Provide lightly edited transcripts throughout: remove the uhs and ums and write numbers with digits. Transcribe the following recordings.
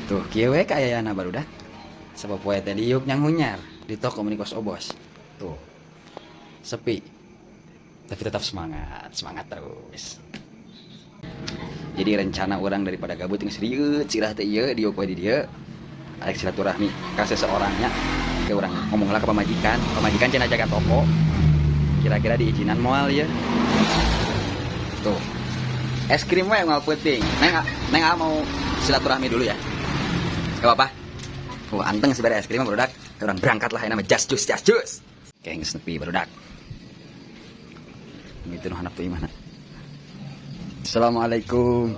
Tuh, kieu we kayana barudak. Sabab poe teh diuk nyang hunyar di toko meni kos obos. Tuh. Sepi. Tapi tetap semangat, semangat terus. Jadi rencana orang daripada gabut yang serius cirah teh ieu diuk we di dieu. Alik silaturahmi ka seseorangnya. Ke orang ngomonglah ke pamajikan cenah jaga toko. Kira-kira diizinan moal ya. Tuh. Es krim we moal penting. Neng mau silaturahmi dulu ya. Gak apa-apa. Oh, anteng sebenarnya es krim barudak. Orang berangkat lah nama jas jus. Kayak geus nepi barudak. Gitu noh anak tuh imana. Assalamualaikum.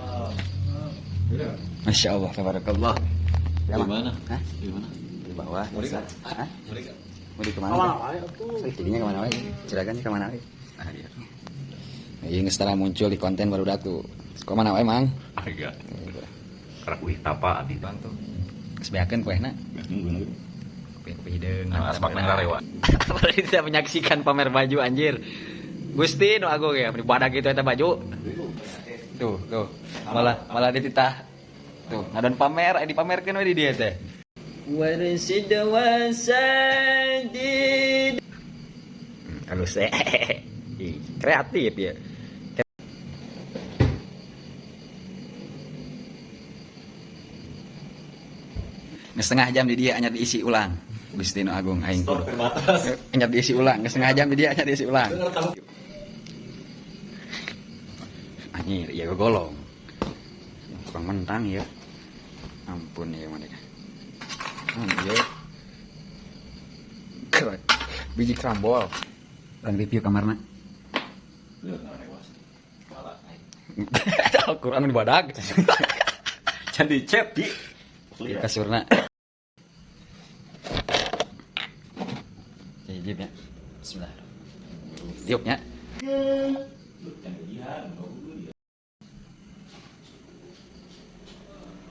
Masya Allah, tabarakallah. Di mana? Hah? Di mana? Di bawah. Hah? Mereka. Mau di kemana? Jadinya kemana lagi? Ciragannya kemana lagi? Ah, iya. Ini setelah muncul di konten baru datu. Kemana wae mang? Iya. Karak wih tapa adi bantu. Kesebiakan kuehna. Kopi hideung. Aspak nang rarewa. Apalagi tidak menyaksikan pamer baju anjir. Gusti nu agung ya, badak gitu eta baju. Tuh. Malah dititah. Tuh, ngadon pamer, dipamerkeun we di dieu teh. Warsid wasadid. Halus kreatif ya. Setengah jam di dia hanya diisi ulang. Gusti nu agung aing kudu. Hanya diisi ulang, setengah jam di dia hanya diisi ulang. Anjir, ya golong. Tukang mentang ya. Ampun ya mana ya. Ya. Keren. Biji krambol. Orang review kamarna. Al-Quran di badak. Can dicet di kasurna. Hijib ya. Bismillah. Tiupnya.